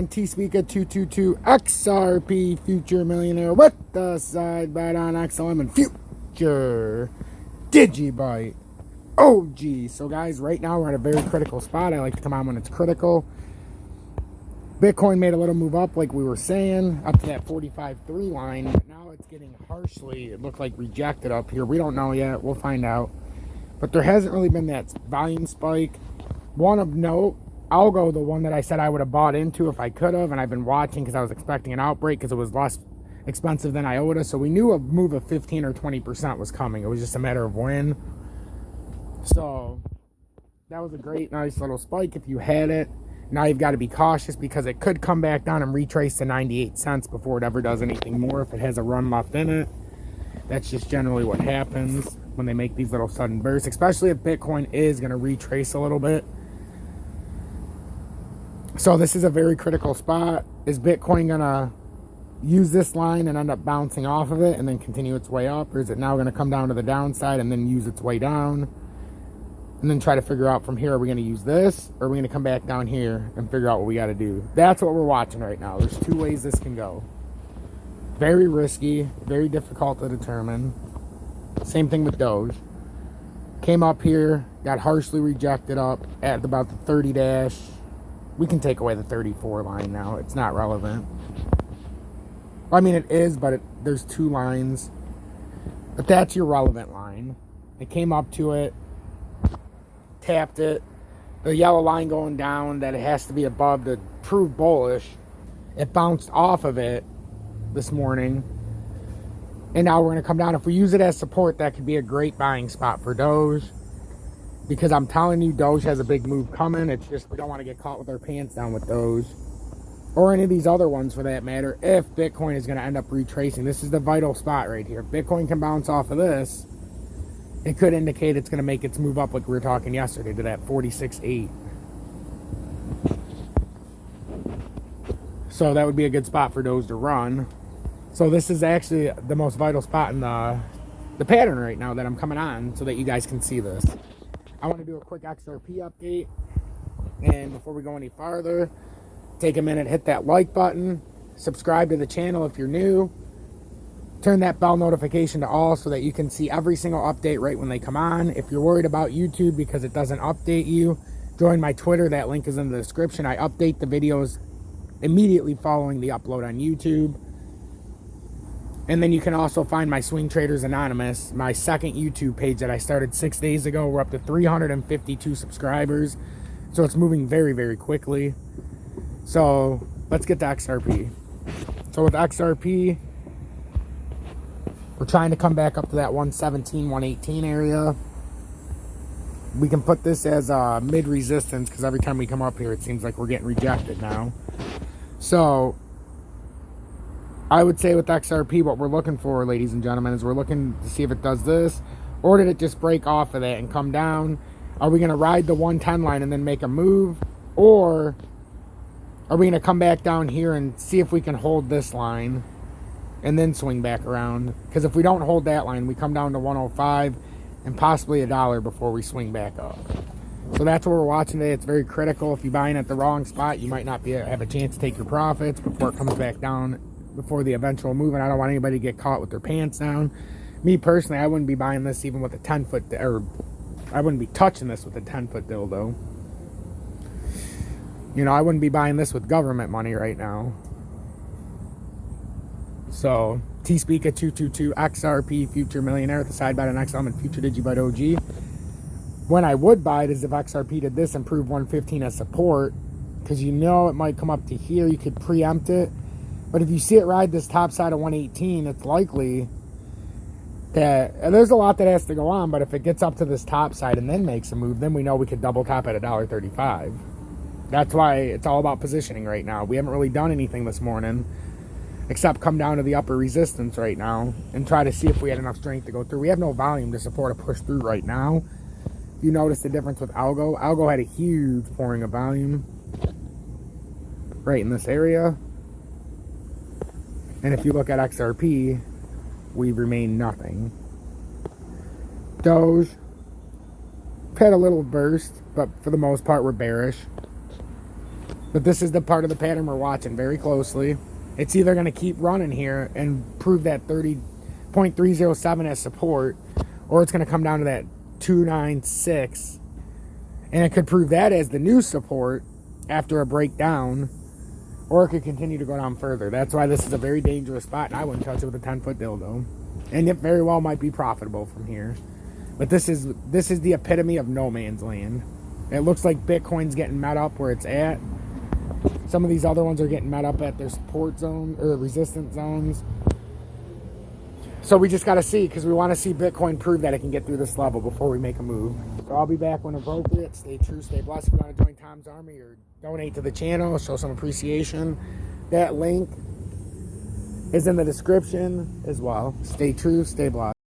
on T-Speaker222 XRP Future Millionaire with the side bet on XLM and Future Digibyte OG. So guys, right now we're at a very critical spot. I like to come on when it's critical. Bitcoin made a little move up like we were saying, up to that 45.3 line, but now it's getting harshly, it looked like rejected up here. We don't know yet, we'll find out. But there hasn't really been that volume spike. One of note, Algo, the one that I said I would have bought into if I could have, and I've been watching because I was expecting an outbreak because it was less expensive than IOTA, so we knew a move of 15 or 20% was coming. It was just a matter of when. So that was a great, nice little spike if you had it. Now you've got to be cautious because it could come back down and retrace to 98 cents before it ever does anything more if it has a run left in it. That's just generally what happens when they make these little sudden bursts, especially if Bitcoin is going to retrace a little bit. So this is a very critical spot. Is Bitcoin going to use this line and end up bouncing off of it and then continue its way up? Or is it now going to come down to the downside and then use its way down? And then try to figure out from here, are we going to use this? Or are we going to come back down here and figure out what we got to do? That's what we're watching right now. There's two ways this can go. Very risky, very difficult to determine. Same thing with Doge. Came up here, got harshly rejected up at about the 30 dash. We can take away the 34 line now. It's not relevant. I mean, it is, but there's two lines. But that's your relevant line. It came up to it, tapped it. The yellow line going down that it has to be above to prove bullish. It bounced off of it this morning. And now we're going to come down. If we use it as support, that could be a great buying spot for Doge. Because I'm telling you, Doge has a big move coming. It's just we don't want to get caught with our pants down with Doge. Or any of these other ones for that matter. If Bitcoin is going to end up retracing. This is the vital spot right here. If Bitcoin can bounce off of this, it could indicate it's going to make its move up like we were talking yesterday to that 46.8. So that would be a good spot for Doge to run. So this is actually the most vital spot in the pattern right now that I'm coming on so that you guys can see this. I want to do a quick XRP update. And before we go any farther, take a minute, hit that like button, subscribe to the channel if you're new, turn that bell notification to all so that you can see every single update right when they come on. If you're worried about YouTube because it doesn't update you, join my Twitter. That link is in the description. I update the videos immediately following the upload on YouTube. And then you can also find my Swing Traders Anonymous, my second YouTube page that I started 6 days ago. We're up to 352 subscribers. So it's moving very, very quickly. So let's get to XRP. So with XRP, we're trying to come back up to that 117, 118 area. We can put this as a mid-resistance because every time we come up here, it seems like we're getting rejected now. So I would say with XRP, what we're looking for, ladies and gentlemen, is we're looking to see if it does this, or did it just break off of that and come down? Are we going to ride the 110 line and then make a move, or are we going to come back down here and see if we can hold this line and then swing back around? Because if we don't hold that line, we come down to 105 and possibly $1 before we swing back up. So that's what we're watching today. It's very critical. If you buy in at the wrong spot, you might not have a chance to take your profits before it comes back down, before the eventual move. And I don't want anybody to get caught with their pants down. Me personally, I wouldn't be buying this even with a 10-foot, or I wouldn't be touching this with a 10-foot dildo. You know, I wouldn't be buying this with government money right now. So, T-Speaker222 XRP Future Millionaire with the side bet on XLM and Future Digibyte OG. When I would buy it is if XRP did this and prove 115 as support, because you know it might come up to here. You could preempt it. But if you see it ride this top side of 118, it's likely that, and there's a lot that has to go on, but if it gets up to this top side and then makes a move, then we know we could double top at $1.35. That's why it's all about positioning right now. We haven't really done anything this morning except come down to the upper resistance right now and try to see if we had enough strength to go through. We have no volume to support a push through right now. If you notice the difference with Algo, Algo had a huge pouring of volume right in this area. And if you look at XRP, we remain nothing. Doge had a little burst, but for the most part, we're bearish. But this is the part of the pattern we're watching very closely. It's either going to keep running here and prove that 30.307 as support, or it's going to come down to that 296, and it could prove that as the new support after a breakdown, or it could continue to go down further. That's why this is a very dangerous spot, and I wouldn't touch it with a 10-foot dildo. And it very well might be profitable from here. But this is the epitome of no man's land. It looks like Bitcoin's getting met up where it's at. Some of these other ones are getting met up at their support zone or resistance zones. So we just got to see, because we want to see Bitcoin prove that it can get through this level before we make a move. So I'll be back when appropriate. Stay true, stay blessed. If you want to join Tom's Army or donate to the channel, show some appreciation, that link is in the description as well. Stay true, stay blessed.